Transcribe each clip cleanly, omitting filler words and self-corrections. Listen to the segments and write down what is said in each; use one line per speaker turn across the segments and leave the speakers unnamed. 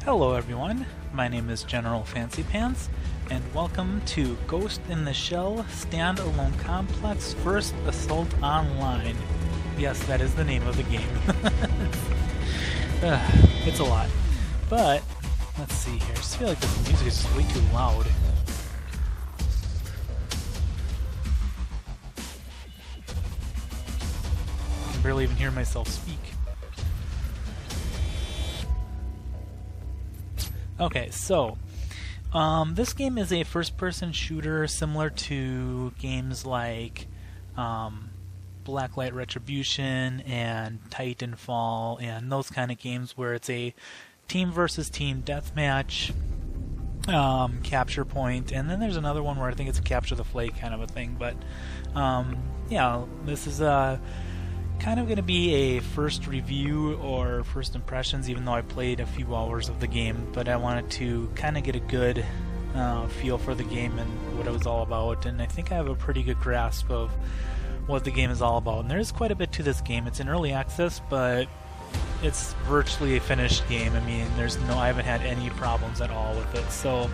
Hello everyone, my name is General Fancy Pants, and welcome to Ghost in the Shell Standalone Complex First Assault Online. Yes, that is the name of the game. It's a lot. But, let's see here, I just feel like this music is just way too loud. I can barely even hear myself speak. Okay, so this game is a first-person shooter similar to games like Blacklight Retribution and Titanfall and those kind of games where it's a team versus team deathmatch, capture point, and then there's another one where I think it's a capture the flag kind of a thing. But yeah, this is kind of going to be a first review or first impressions, even though I played a few hours of the game, but I wanted to kind of get a good feel for the game and what it was all about, and I think I have a pretty good grasp of what the game is all about. And there is quite a bit to this game. It's in early access, but it's virtually a finished game. I mean, I haven't had any problems at all with it. So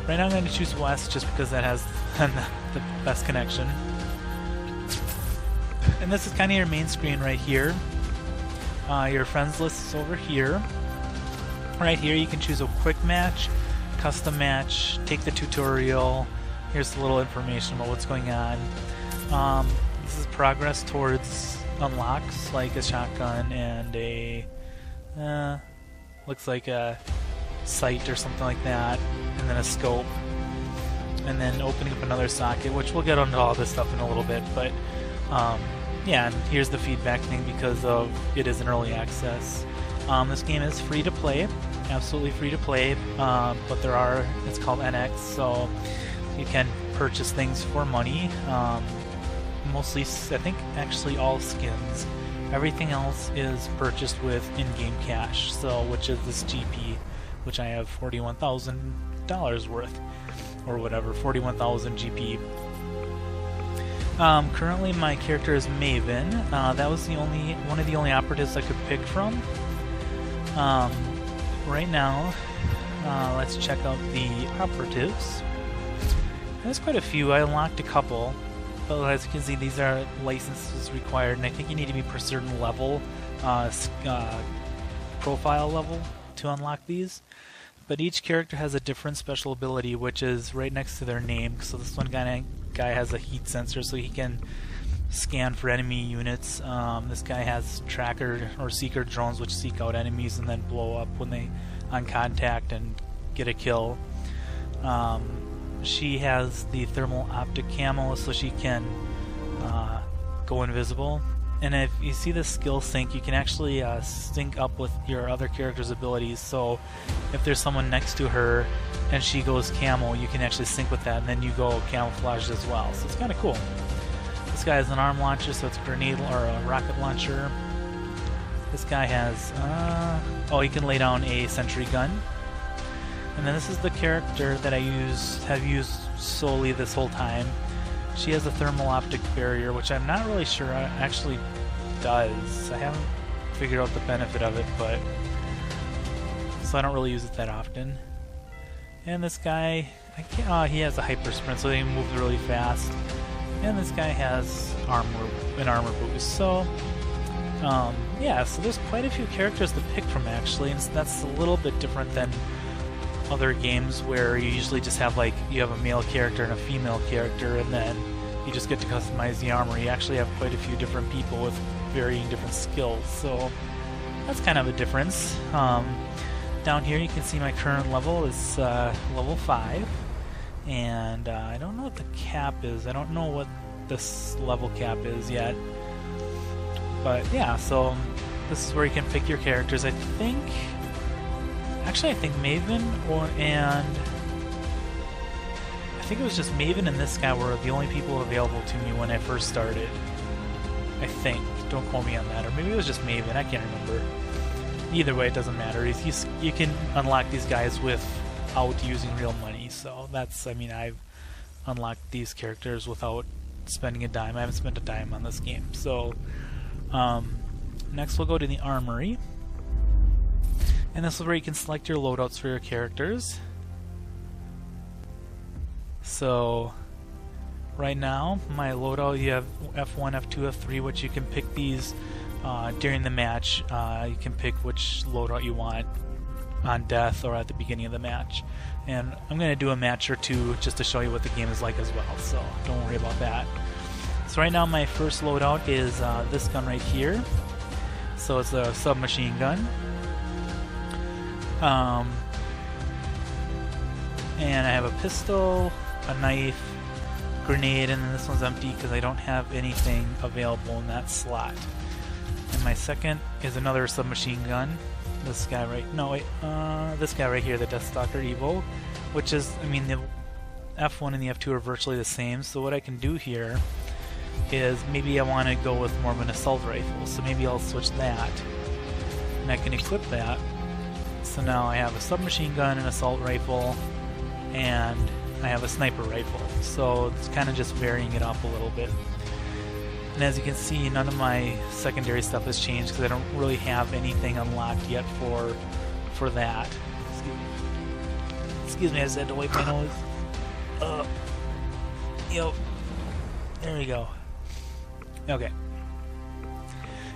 right now I'm going to choose West just because that has the best connection. And this is kind of your main screen right here. Your friends list is over here. Right here you can choose a quick match, custom match, take the tutorial. Here's a little information about what's going on. This is progress towards unlocks like a shotgun and a looks like a sight or something like that, and then a scope, and then opening up another socket, which we'll get into all this stuff in a little bit. But yeah, and here's the feedback thing because of it is an early access. This game is free to play, absolutely free to play, but it's called NX, so you can purchase things for money. Mostly, I think actually all skins. Everything else is purchased with in-game cash, so which is this GP, which I have $41,000 worth, or whatever, 41,000 GP. Currently my character is Maven. That was one of the only operatives I could pick from. Right now, let's check out the operatives. There's quite a few. I unlocked a couple, but as you can see, these are licenses required, and I think you need to be per certain level, profile level, to unlock these. But each character has a different special ability, which is right next to their name. So this one guy has a heat sensor, so he can scan for enemy units. This guy has tracker or seeker drones, which seek out enemies and then blow up when they on contact and get a kill. She has the thermal optic camo, so she can go invisible. And if you see the skill sync, you can actually sync up with your other character's abilities. So if there's someone next to her and she goes camo, you can actually sync with that, and then you go camouflage as well. So it's kind of cool. This guy has an arm launcher, so it's a grenade or a rocket launcher. This guy has, he can lay down a sentry gun. And then this is the character that I have used solely this whole time. She has a thermal optic barrier, which I'm not really sure it actually does. I haven't figured out the benefit of it, but so I don't really use it that often. And this guy, he has a hyper sprint, so he moves really fast. And this guy has an armor boost. So yeah, so there's quite a few characters to pick from actually, and that's a little bit different than other games where you usually just have you have a male character and a female character, and then you just get to customize the armor. You actually have quite a few different people with varying different skills, so that's kind of a difference. Down here you can see my current level is level 5, and I don't know what the cap is. I don't know what this level cap is yet, but yeah, so this is where you can pick your characters. I think Maven I think it was just Maven and this guy were the only people available to me when I first started. I think. Don't quote me on that. Or maybe it was just Maven. I can't remember. Either way, it doesn't matter. You can unlock these guys without using real money. So that's, I've unlocked these characters without spending a dime. I haven't spent a dime on this game. So next we'll go to the armory. And this is where you can select your loadouts for your characters. So right now, my loadout, you have F1, F2, F3, which you can pick these during the match. You can pick which loadout you want on death or at the beginning of the match. And I'm going to do a match or two just to show you what the game is like as well, so don't worry about that. So right now my first loadout is this gun right here. So it's a submachine gun. And I have a pistol, a knife, grenade, and then this one's empty because I don't have anything available in that slot. And my second is another submachine gun. This guy this guy right here, the Deathstalker Evo, which is, I mean, the F1 and the F2 are virtually the same. So what I can do here is maybe I want to go with more of an assault rifle. So maybe I'll switch that, and I can equip that. So now I have a submachine gun, an assault rifle, and I have a sniper rifle. So it's kind of just varying it up a little bit. And as you can see, none of my secondary stuff has changed because I don't really have anything unlocked yet for that. Excuse me, I just had to wipe my nose. Yep. There we go. Okay.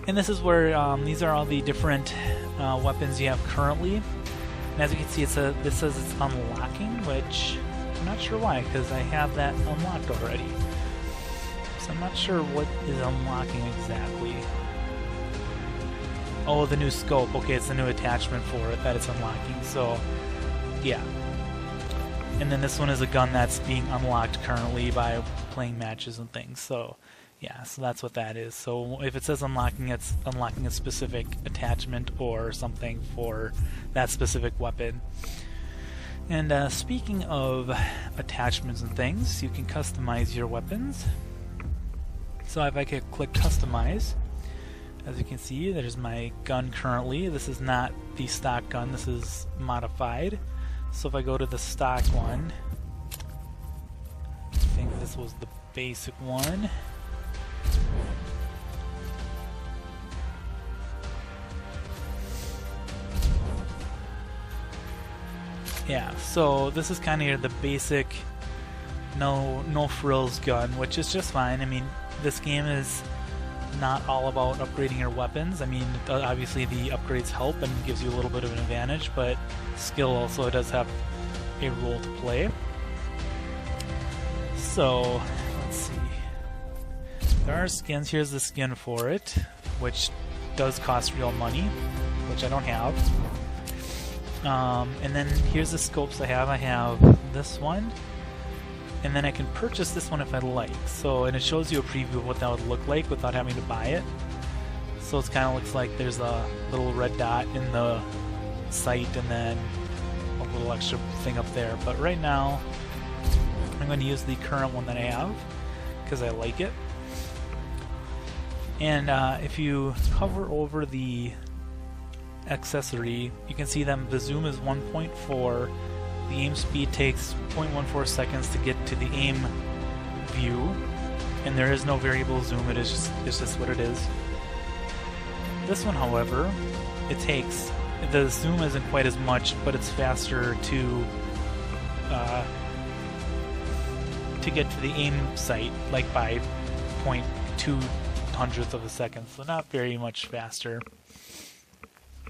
And this is where these are all the different weapons you have currently. And as you can see, this says it's unlocking, which I'm not sure why, because I have that unlocked already. So I'm not sure what is unlocking exactly. Oh, the new scope. Okay, it's the new attachment for it that it's unlocking. So, yeah. And then this one is a gun that's being unlocked currently by playing matches and things. So, yeah, so that's what that is. So if it says unlocking, it's unlocking a specific attachment or something for that specific weapon. And speaking of attachments and things, you can customize your weapons. So if I could click customize, as you can see, there's my gun currently. This is not the stock gun, this is modified. So if I go to the stock one, I think this was the basic one. Yeah, so this is kind of the basic no frills gun, which is just fine. I mean, this game is not all about upgrading your weapons. I mean, obviously the upgrades help and gives you a little bit of an advantage, but skill also does have a role to play. So, let's see. There are skins. Here's the skin for it, which does cost real money, which I don't have. And then here's the scopes I have. I have this one, and then I can purchase this one if I like. So, and it shows you a preview of what that would look like without having to buy it. So it kind of looks like there's a little red dot in the sight and then a little extra thing up there. But right now, I'm going to use the current one that I have because I like it. And if you hover over the accessory, you can see that the zoom is 1.4. The aim speed takes 0.14 seconds to get to the aim view, and there is no variable zoom. It's just what it is. This one, however, the zoom isn't quite as much, but it's faster to get to the aim site, like by 0.2 hundredths of a second, so not very much faster.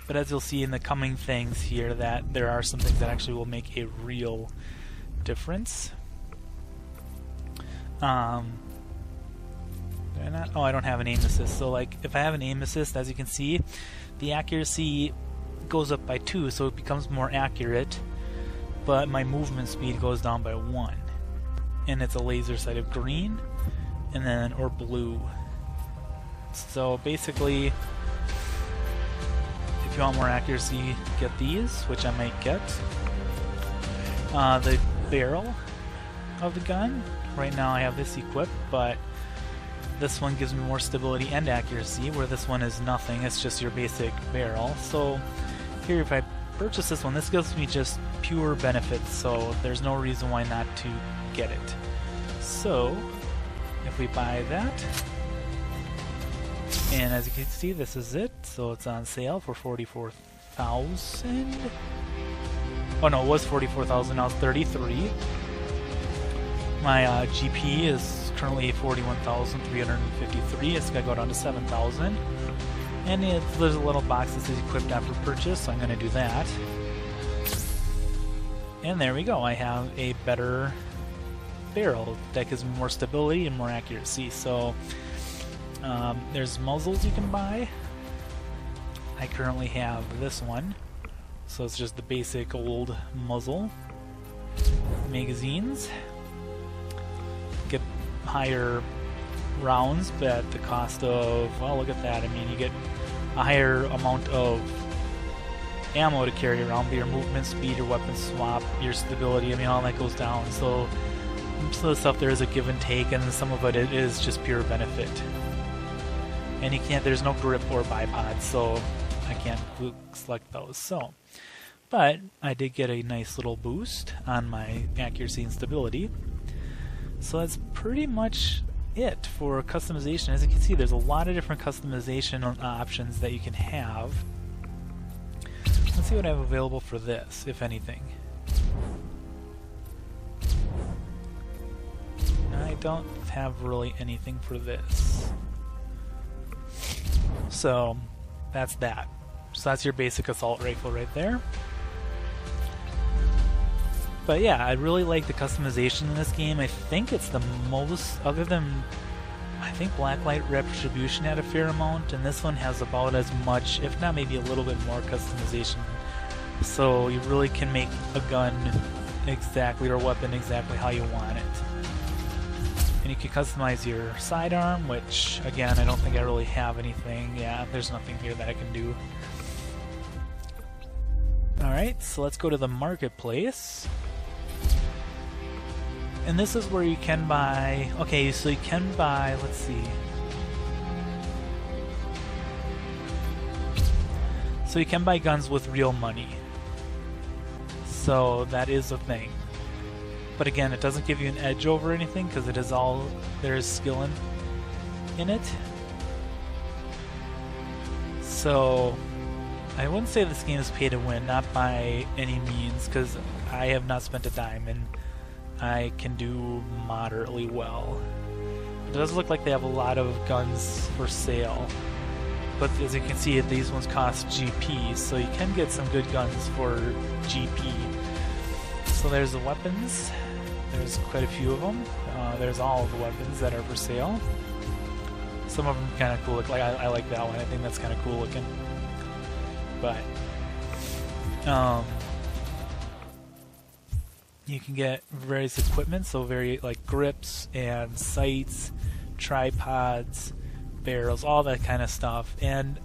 But as you'll see in the coming things here, that there are some things that actually will make a real difference. I don't have an aim assist. So like if I have an aim assist, as you can see, the accuracy goes up by 2, so it becomes more accurate, but my movement speed goes down by 1. And it's a laser sight of green and then or blue. So basically, if you want more accuracy, get these, which I might get. The barrel of the gun, right now I have this equipped, but this one gives me more stability and accuracy, where this one is nothing, it's just your basic barrel. So here, if I purchase this one, this gives me just pure benefits, so there's no reason why not to get it. So if we buy that, and as you can see, this is it. So it's on sale for 44,000. Oh no, it was 44,000. Now it's 33. My GP is currently 41,353. It's gonna go down to 7,000. And there's a little box that says equipped after purchase, so I'm gonna do that. And there we go. I have a better barrel that gives me more stability and more accuracy. So there's muzzles you can buy. I currently have this one, so it's just the basic old muzzle. Magazines get higher rounds, but at the cost of, well, look at that. I mean, you get a higher amount of ammo to carry around, but your movement speed, your weapon swap, your stability, I mean, all that goes down. So some of the stuff there is a give and take, and some of it is just pure benefit. And you can't, there's no grip or bipod, so I can't select those. So, but I did get a nice little boost on my accuracy and stability. So that's pretty much it for customization. As you can see, there's a lot of different customization options that you can have. Let's see what I have available for this, if anything. I don't have really anything for this. So that's that. So that's your basic assault rifle right there. But yeah, I really like the customization in this game. I think it's the most, other than, I think Blacklight Retribution had a fair amount, and this one has about as much, if not maybe a little bit more customization. So you really can make a gun exactly, or a weapon exactly how you want it. And you can customize your sidearm, which, again, I don't think I really have anything. Yeah, there's nothing here that I can do. Alright, so let's go to the marketplace. And this is where you can buy, okay, so you can buy, let's see. So you can buy guns with real money. So that is a thing. But again, it doesn't give you an edge over anything because it is all, there is skill in it. So I wouldn't say this game is pay to win, not by any means, because I have not spent a dime and I can do moderately well. It does look like they have a lot of guns for sale, but as you can see, these ones cost GP, so you can get some good guns for GP. So there's the weapons. There's quite a few of them. There's all of the weapons that are for sale. Some of them kind of cool. Like I like that one. I think that's kind of cool looking. But you can get various equipment, so like grips and sights, tripods, barrels, all that kind of stuff. And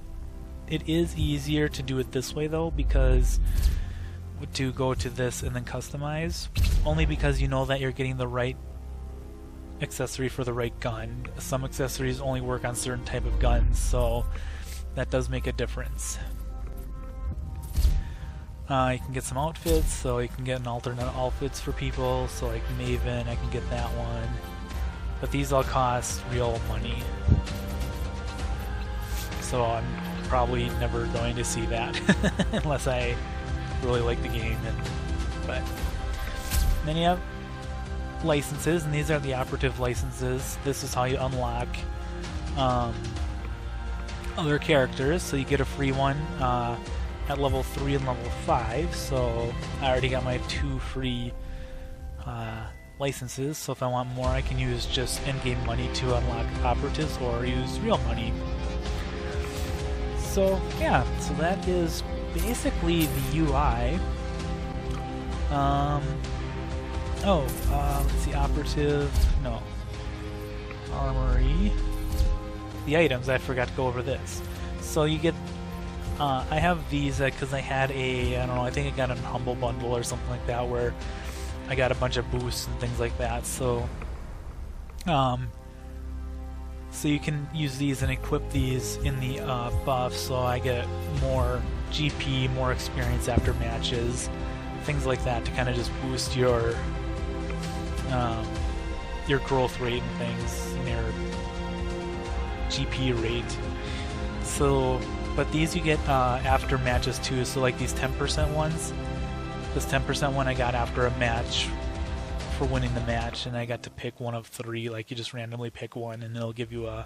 it is easier to do it this way though, because to go to this and then customize, only because you know that you're getting the right accessory for the right gun. Some accessories only work on certain type of guns, so that does make a difference. You can get some outfits, so you can get an alternate outfits for people, so like Maven, I can get that one. But these all cost real money. So I'm probably never going to see that unless I really like the game. But then you have licenses, and these are the operative licenses. This is how you unlock other characters, so you get a free one at level 3 and level 5, so I already got my 2 free licenses, so if I want more I can use just in-game money to unlock operatives or use real money. So yeah, so that is basically the UI. Let's see, operative, no. Armory. The items, I forgot to go over this. So you get, I have these because I had a, I don't know, I think I got an Humble Bundle or something like that where I got a bunch of boosts and things like that. So, so you can use these and equip these in the buff, so I get more GP, more experience after matches, things like that to kind of just boost your growth rate and things, and your GP rate. So But these you get after matches too, so like these 10% ones. This 10% one I got after a match for winning the match, and I got to pick one of 3. Like you just randomly pick one and it'll give you a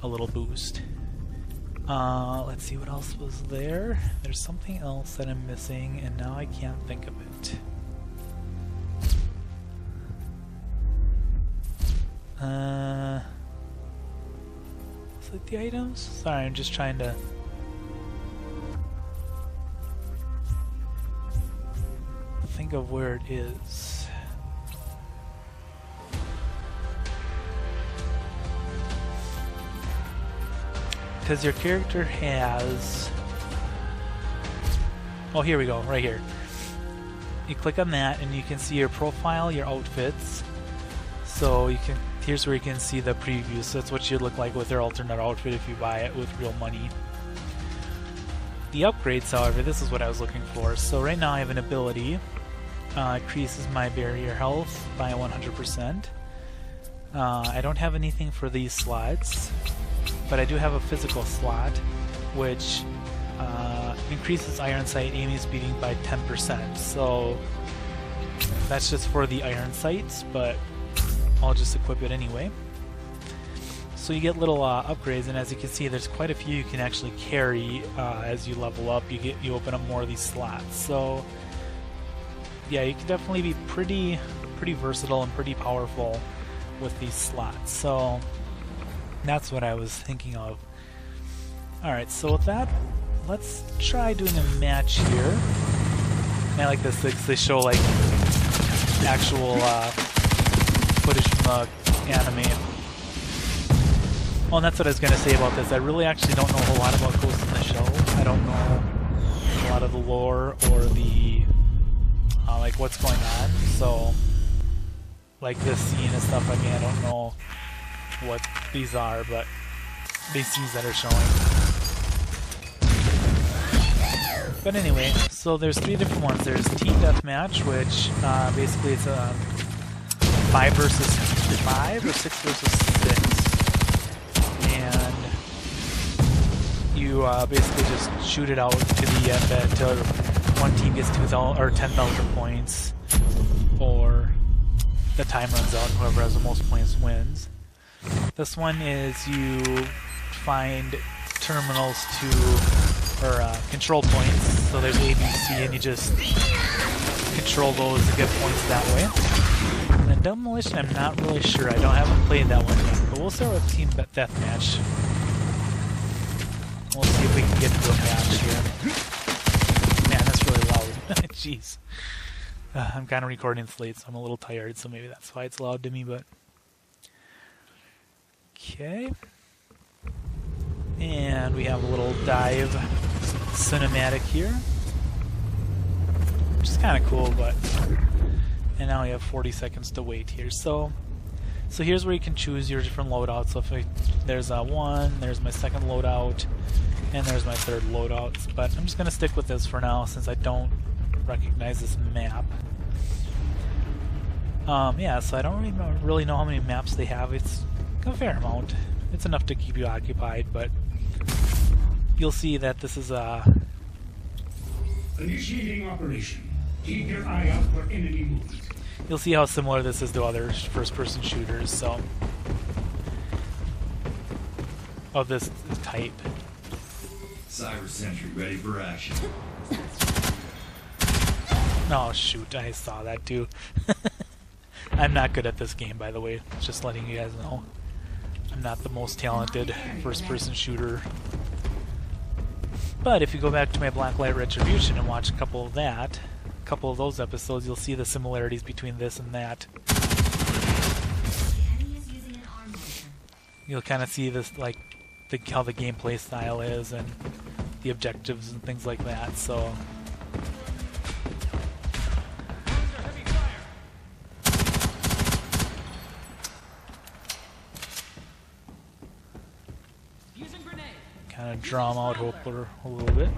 little boost. Let's see what else was there. There's something else that I'm missing and now I can't think of it. Select the items? Sorry, I'm just trying to think of where it is. Because your character has... Oh, here we go, right here. You click on that and you can see your profile, your outfits. So you can, here's where you can see the preview. So that's what she'd look like with her alternate outfit if you buy it with real money. The upgrades, however, this is what I was looking for. So right now I have an ability. Increases my barrier health by 100%. I don't have anything for these slots, but I do have a physical slot, which increases iron sight aiming speeding by 10%. So that's just for the iron sights, but I'll just equip it anyway. So you get little upgrades, and as you can see, there's quite a few you can actually carry as you level up. You open up more of these slots. So yeah, you can definitely be pretty versatile and pretty powerful with these slots. So that's what I was thinking of. Alright, so with that, let's try doing a match here. And I like this because they show like actual footage from the anime. Well, and that's what I was going to say about this. I really actually don't know a whole lot about Ghost in the Shell. I don't know a lot of the lore or the like what's going on. So like this scene and stuff, I mean, I don't know what these are, but these scenes that are showing. But anyway, so there's 3 different ones. There's Team Deathmatch, which basically it's a 5 versus 5 or 6 versus 6. And you basically just shoot it out to the end until one team gets 2,000 or 10,000 points, or the time runs out and whoever has the most points wins. This one is you find terminals or control points. So there's A, B, C, and you just control those to get points that way. And Demolition, I'm not really sure. I haven't played that one yet. But we'll start with Team Deathmatch. We'll see if we can get to a match here. Man, that's really loud. Jeez. I'm kind of recording this late, so I'm a little tired, so maybe that's why it's loud to me, but... Okay. And we have a little dive cinematic here. Which is kind of cool, but... And now we have 40 seconds to wait here. So here's where you can choose your different loadouts. So there's one, there's my second loadout, and there's my third loadout. But I'm just going to stick with this for now since I don't recognize this map. Yeah, so I don't really know how many maps they have. It's a fair amount. It's enough to keep you occupied, but you'll see that this is
initiating operation. Keep your eye out for enemy movement.
You'll see how similar this is to other first-person shooters, so of this type.
Cyber Sentry ready for action.
Oh shoot, I saw that too. I'm not good at this game, by the way. Just letting you guys know. I'm not the most talented first-person shooter. But if you go back to my Blacklight Retribution and watch a couple of those episodes, you'll see the similarities between this and that. You'll kind of see this, like, how the gameplay style is and the objectives and things like that, so... kind of draw them out a little bit.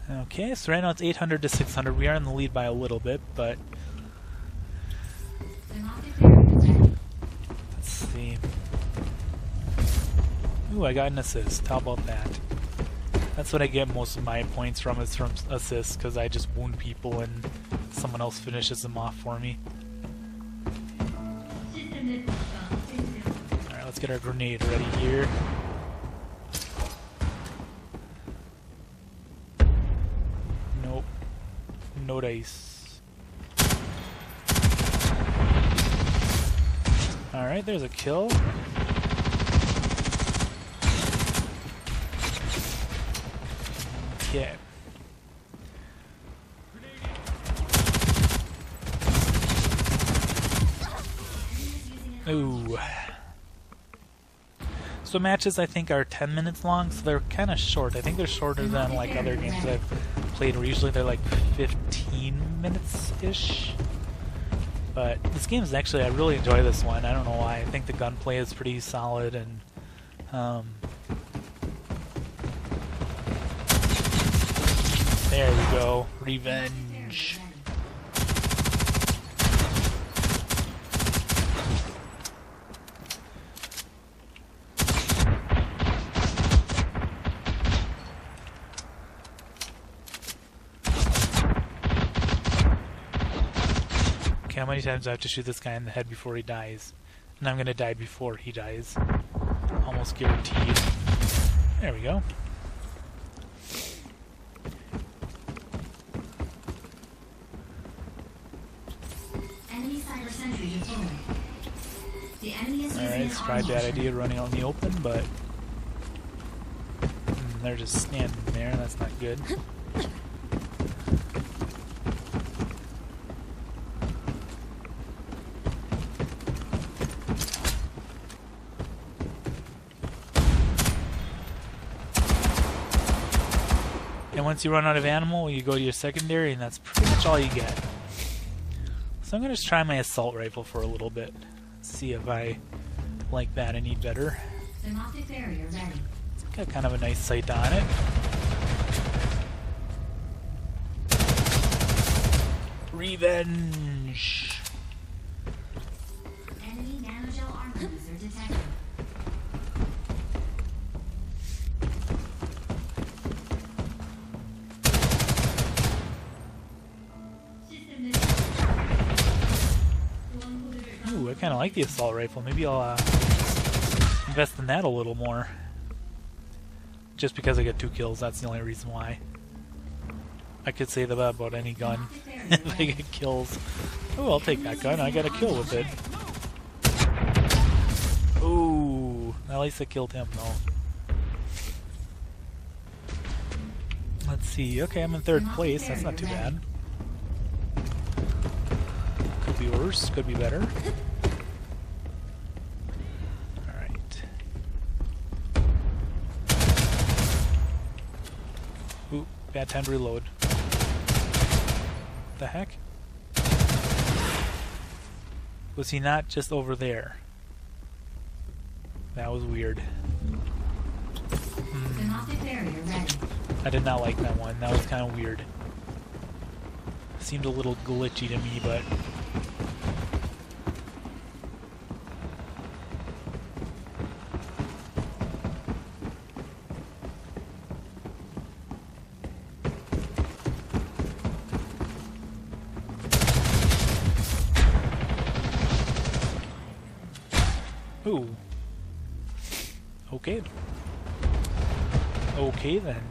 Okay, so right now it's 800 to 600. We are in the lead by a little bit, but see. Ooh, I got an assist. How about that? That's what I get most of my points from, is from assists, because I just wound people and someone else finishes them off for me. Alright, let's get our grenade ready here. Nope. No dice. Alright, there's a kill. Okay. Ooh. So matches, I think, are 10 minutes long, so they're kind of short. I think they're shorter than like other games I've played, where usually they're like 15 minutes-ish. But this game is actually, I really enjoy this one. I don't know why. I think the gunplay is pretty solid, and there we go. Revenge. Okay, how many times do I have to shoot this guy in the head before he dies? And I'm gonna die before he dies. Almost guaranteed. There we go. Alright, it's probably a bad idea running out in the open, but they're just standing there, that's not good. And once you run out of ammo, you go to your secondary, and that's pretty much all you get. So I'm going to just try my assault rifle for a little bit. See if I like that any better. It's got kind of a nice sight on it. Revenge!
Enemy nanogel armor user detected.
Ooh, I kind of like the assault rifle. Maybe I'll invest in that a little more. Just because I get 2 kills, that's the only reason why. I could say that about any gun. If I get kills. Oh, I'll take that gun. I got a kill with it. Ooh, at least I killed him though. Let's see. Okay, I'm in 3rd place. That's not too bad. Could be worse. Could be better. Alright. Ooh, bad time to reload. What the heck? Was he not just over there? That was weird. I did not like that one. That was kind of weird. Seemed a little glitchy to me, but... Ooh. Okay. Okay then.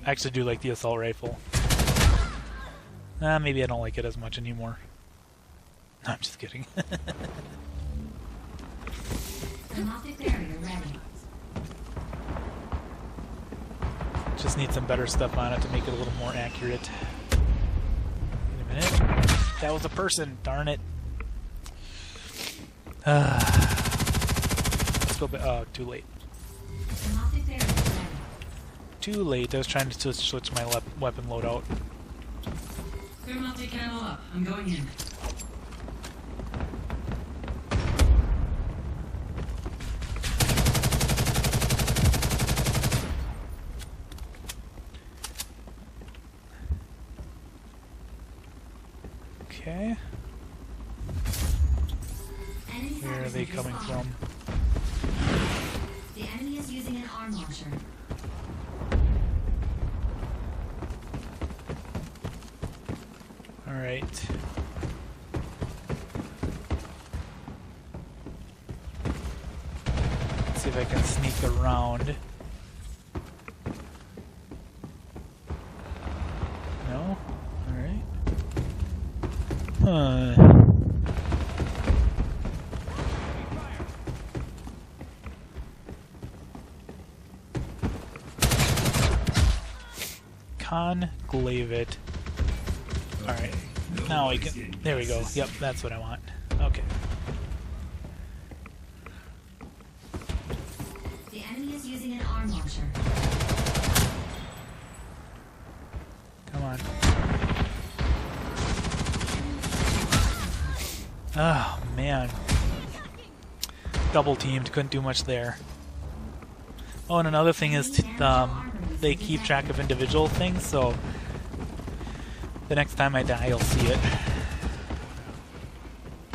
I actually do like the assault rifle. Maybe I don't like it as much anymore. No, I'm just kidding. Just need some better stuff on it to make it a little more accurate. Wait a minute. That was a person, darn it. Let's go back. Oh, too late. Too late. I was trying to switch my weapon loadout.
Thermoptic ammo up. I'm going in.
Okay.
Enemy
Where are they
sentries
coming
respond.
from?
The enemy is using an arm launcher.
Alright. Let's see if I can sneak around. No? Alright. Huh. Conglave it. Alright. Now we can. There we go. Yep, that's what I want. Okay.
The enemy is using an arm launcher.
Come on. Oh, man. Double teamed. Couldn't do much there. Oh, and another thing is they keep track of individual things, so the next time I die, you'll see it.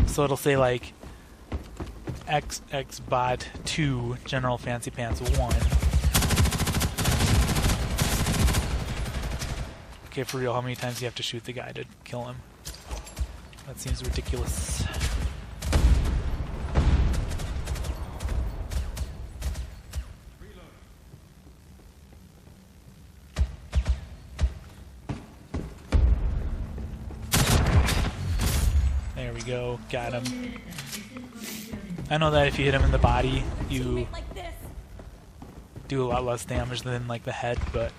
So it'll say like XX bot 2 General Fancy Pants 1. Okay, for real, how many times do you have to shoot the guy to kill him? That seems ridiculous. There we go, got him. I know that if you hit him in the body, you do a lot less damage than like the head, but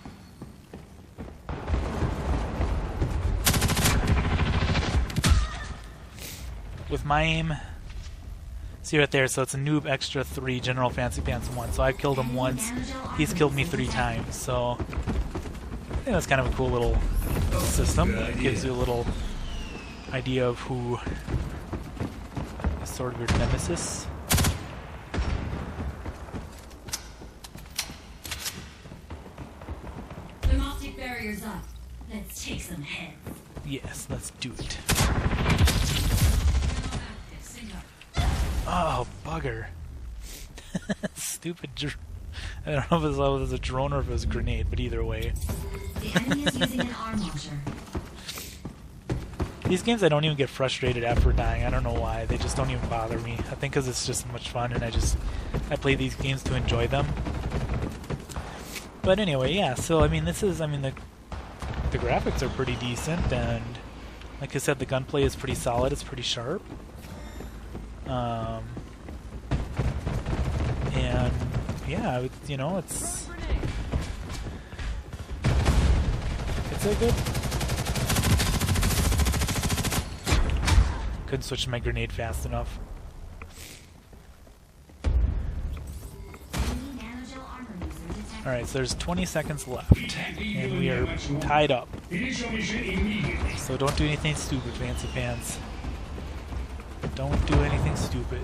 with my aim, see right there, so it's a noob extra 3 General Fancy Pants 1, so I've killed him once, he's killed me 3 times, so I think that's kind of a cool little system. It gives you a little idea of who is sort of your nemesis.
The optic barrier's up. Let's take some heads.
Yes, let's do it. Oh, bugger. Stupid I don't know if it was a drone or if it was a grenade, but either way.
The enemy is using an arm launcher.
These games I don't even get frustrated after dying. I don't know why. They just don't even bother me. I think because it's just much fun and I play these games to enjoy them. But anyway, yeah, so the graphics are pretty decent, and like I said, the gunplay is pretty solid, it's pretty sharp. And yeah, it's a good. Couldn't switch my grenade fast enough. Alright, so there's 20 seconds left, and we are tied up. So don't do anything stupid, Fancy Pants. Don't do anything stupid.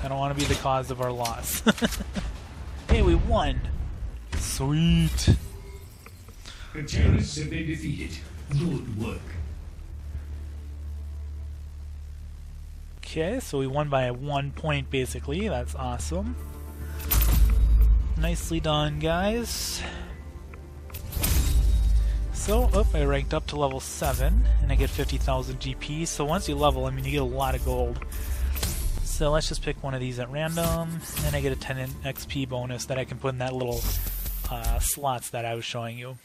I don't want to be the cause of our loss. Hey, we won! Sweet!
The terrorists have been defeated. Good work.
Okay, so we won by 1 point basically. That's awesome. Nicely done, guys. So, I ranked up to level 7, and I get 50,000 GP. So once you level, you get a lot of gold. So let's just pick one of these at random, and I get a 10 XP bonus that I can put in that little slots that I was showing you.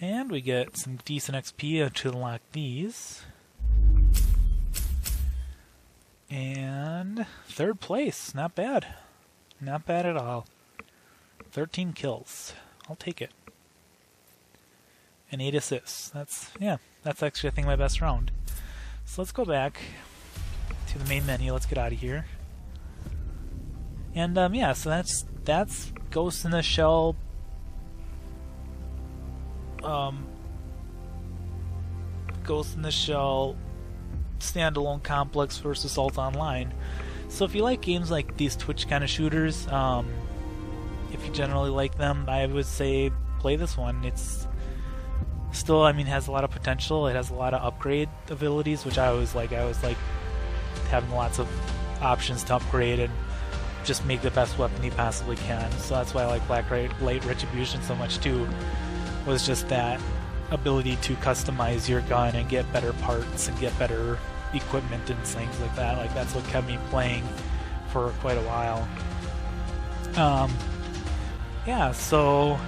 And we get some decent XP to unlock these. And 3rd place, not bad. Not bad at all. 13 kills. I'll take it. And 8 assists. That's actually I think my best round. So let's go back to the main menu. Let's get out of here. And yeah, so that's Ghost in the Shell. Ghost in the Shell standalone complex versus Assault Online. So if you like games like these Twitch kind of shooters, if you generally like them, I would say play this one. It's still, I mean, has a lot of potential. It has a lot of upgrade abilities, which I always like. I always like having lots of options to upgrade and just make the best weapon you possibly can. So that's why I like Black Light Retribution so much too, was just that ability to customize your gun and get better parts and get better equipment and things like that. Like, that's what kept me playing for quite a while. Yeah, so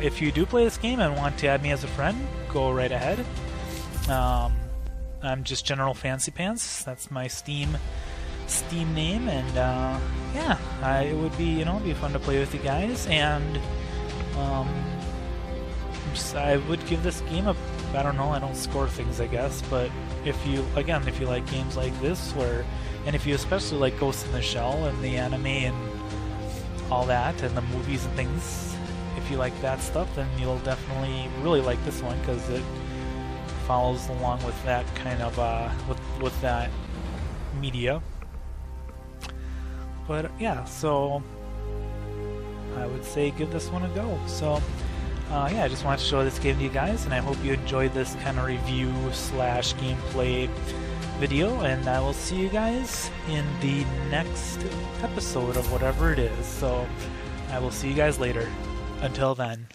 if you do play this game and want to add me as a friend, go right ahead. I'm just General Fancy Pants. That's my Steam name, and yeah, it would be, you know, it'd be fun to play with you guys. And I would give this game a, I don't know, I don't score things, I guess, but if you like games like this, and if you especially like Ghost in the Shell and the anime and all that, and the movies and things, if you like that stuff, then you'll definitely really like this one, because it follows along with that kind of with that media. But yeah, so I would say give this one a go. So yeah, I just wanted to show this game to you guys, and I hope you enjoyed this kind of review / gameplay video, and I will see you guys in the next episode of whatever it is. So I will see you guys later. Until then.